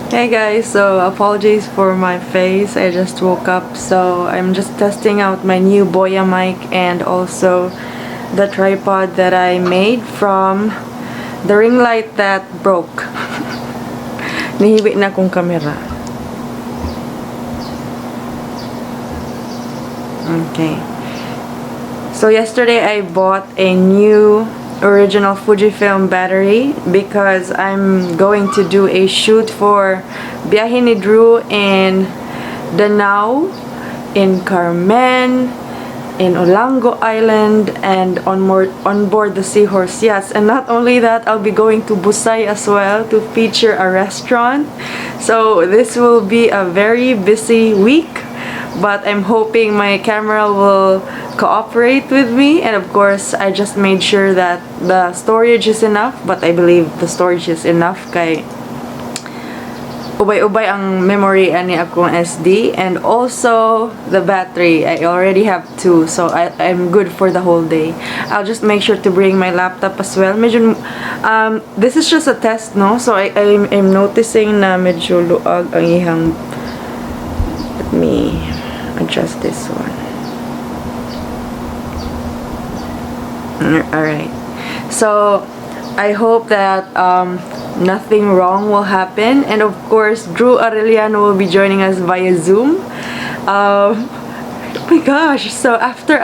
Hey guys, so apologies for my face. I just woke up, so I'm just testing out my new Boya mic and also the tripod that I made from the ring light that broke. Nihiwi na kong camera. Okay. So yesterday I bought a new original Fujifilm battery because I'm going to do a shoot for Biyahe ni Drew in Danao, in Carmen, in Olango Island, and on board the Seahorse Yachts. And not only that, I'll be going to Busay as well to feature a restaurant. So this will be a very busy week, but I'm hoping my camera will cooperate with me, and of course I just made sure that the storage is enough, but I believe the storage is enough kay ubay-ubay ang memory ani akong SD, and also the battery I already have two, so I'm good for the whole day. I'll just make sure to bring my laptop as well. Medyo this is just a test, no? So I'm noticing na medyo luag ang ihang. Let me adjust this one. Alright, so I hope that nothing wrong will happen, and of course Drew Arellano will be joining us via Zoom. Oh my gosh, so after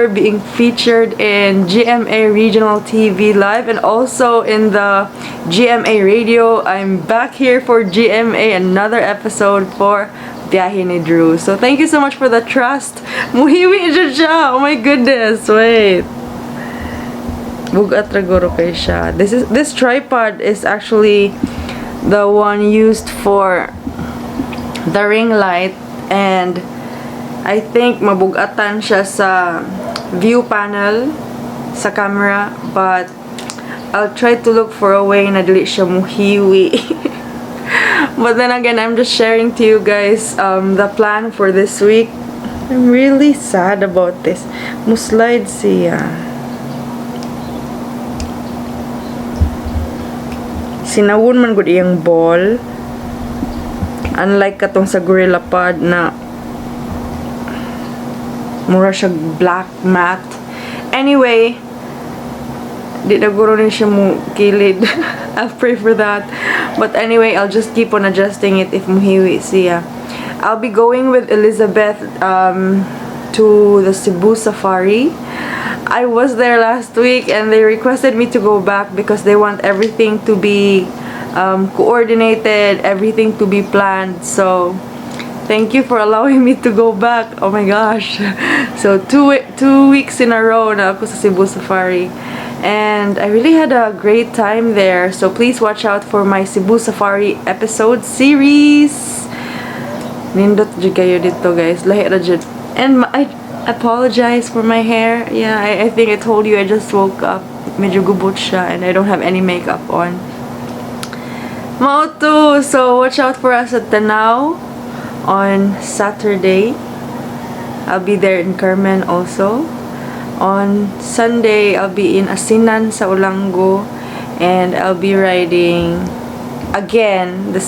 being featured in GMA Regional TV Live and also in the GMA Radio, I'm back here for GMA, another episode for Biyahe ni Drew. So thank you so much for the trust. Muhiwi siya. Oh my goodness. Wait. Bugat raguro kay siya. This tripod is actually the one used for the ring light, and I think mabugatan siya sa view panel sa camera, but I'll try to look for a way na dili siya muhiwi. But then again, I'm just sharing to you guys the plan for this week. I'm really sad about this. Muslide siya. Sinawon man gud iyang ball. Unlike katong sa Gorilla Pod na mura siya black matte. Anyway, di na guro rin siya mo kilid. I'll pray for that. But anyway, I'll just keep on adjusting it if muhiwi siya. I'll be going with Elizabeth to the Cebu Safari. I was there last week and they requested me to go back because they want everything to be coordinated, everything to be planned. So thank you for allowing me to go back. Oh my gosh. So two weeks in a row na ako sa Cebu Safari. And I really had a great time there. So please watch out for my Cebu Safari episode series. Nindot jud kayo dito, guys. Lahi ra jud. And I apologize for my hair. Yeah, I think I told you I just woke up. Medyo gubot siya and I don't have any makeup on. Mao to. So watch out for us at Danao on Saturday. I'll be there in Carmen also. On Sunday, I'll be in Asinan sa Olango, and I'll be riding again the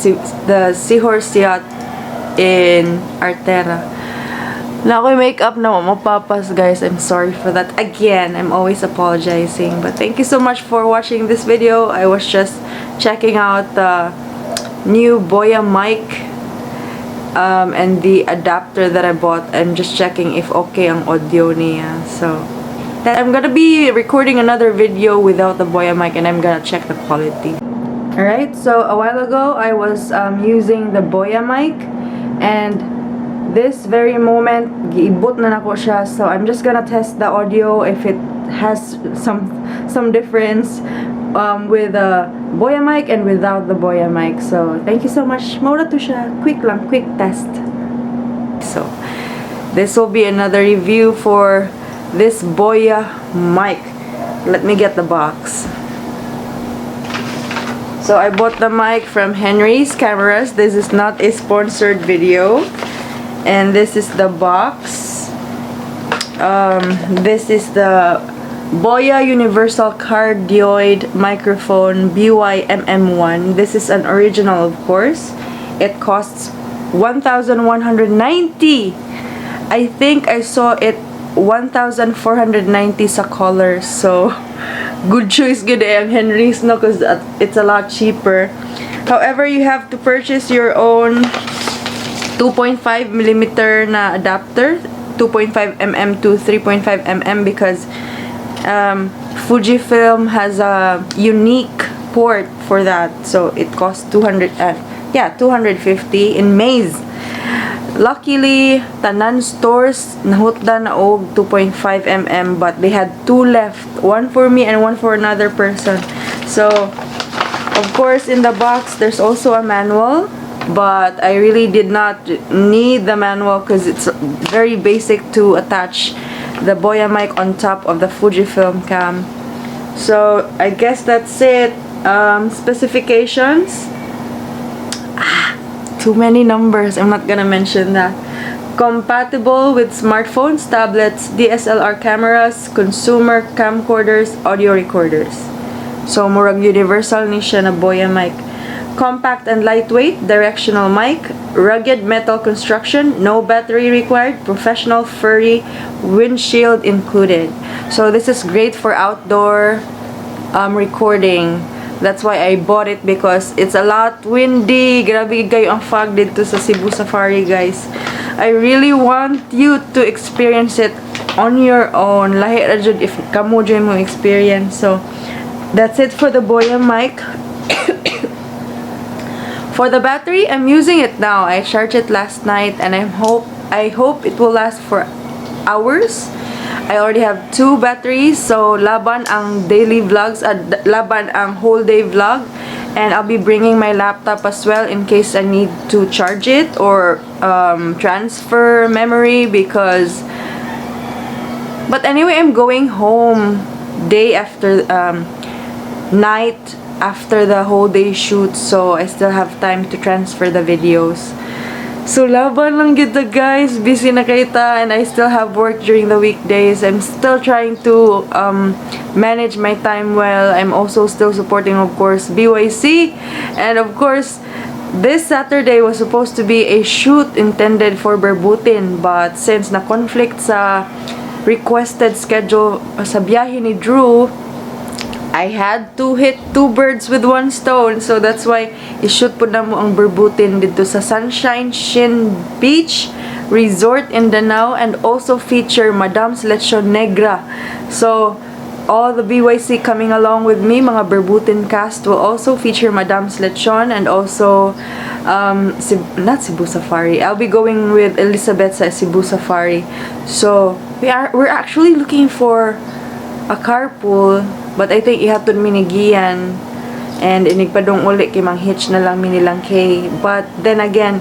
Seahorse Yacht in Artera. Now I makeup na mapapas, guys. I'm sorry for that. Again, I'm always apologizing. But thank you so much for watching this video. I was just checking out the new Boya mic and the adapter that I bought. I'm just checking if okay ang audio niya. So I'm gonna be recording another video without the Boya mic, and I'm gonna check the quality. Alright, so a while ago I was using the Boya mic, and this very moment giibot na nako siya. So I'm just gonna test the audio if it has some difference with the Boya mic and without the Boya mic. So thank you so much. Maura to siya. Quick test. So this will be another review for this Boya mic. Let me get the box. So I bought the mic from Henry's Cameras. This is not a sponsored video. And this is the box. This is the Boya Universal Cardioid Microphone BY-MM1. This is an original, of course. It costs 1,190. I think I saw it 1,490 sa color. So, good choice good ang Henry's, no? Because it's a lot cheaper. However, you have to purchase your own 2.5mm na adapter, 2.5mm to 3.5mm, because Fujifilm has a unique port for that. So it costs 250 in Maze. Luckily, tanan stores nahutdan na og 2.5mm, but they had two left, one for me and one for another person. So of course, in the box there's also a manual, but I really did not need the manual because it's very basic to attach the Boya mic on top of the Fujifilm cam. So I guess that's it. Specifications, too many numbers, I'm not gonna mention that. Compatible with smartphones, tablets, DSLR cameras, consumer camcorders, audio recorders. So murag universal ni siya na Boya mic. Compact and lightweight, directional mic, rugged metal construction, no battery required, professional furry windshield included. So this is great for outdoor recording. That's why I bought it, because it's a lot windy. Grabe kayo ang fog dito sa Cebu Safari, guys. I really want you to experience it on your own. Lahi ra jud if kamo jud mo experience. So that's it for the Boya mic. For the battery, I'm using it now. I charged it last night, and I hope it will last for hours. I already have 2 batteries, so laban ang daily vlogs, laban ang whole day vlog, and I'll be bringing my laptop as well in case I need to charge it or transfer memory, because but anyway, I'm going home day after night after the whole day shoot, so I still have time to transfer the videos. So laban lang kita, guys. Busy na kita, and I still have work during the weekdays. I'm still trying to manage my time well. I'm also still supporting, of course, BYC, and of course this Saturday was supposed to be a shoot intended for Berbutin, but since na conflict sa requested schedule sa biyahe ni Drew, I had to hit 2 birds with 1 stone. So that's why i-shoot po na mo ang Berbutin dito sa Sunshine Shin Beach Resort in Danao, and also feature Madam's Lechon Negra. So all the BYC coming along with me, mga Berbutin cast, will also feature Madam's Lechon, and also not Cebu Safari. I'll be going with Elizabeth sa Cebu Safari. So we're actually looking for a carpool, but I think ihatod minigiyan, and inigpadong uli kay mang hitch na lang minilang kay. But then again,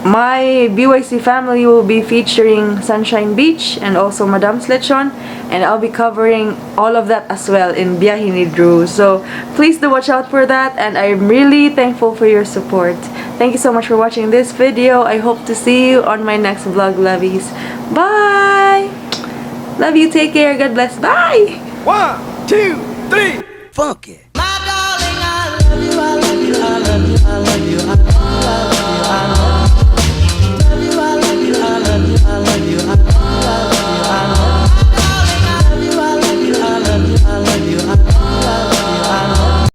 my BYC family will be featuring Sunshine Beach and also Madam's Lechon, and I'll be covering all of that as well in Biyahe ni Drew. So please do watch out for that, and I'm really thankful for your support. Thank you so much for watching this video. I hope to see you on my next vlog, lovies. Bye! Love you, take care, God bless, bye! 1, 2, 3, funky. My darling, I love you, I love you, I love you, I love you, I love you, I love you, I love you, I love you, I love you, I love you, I love you.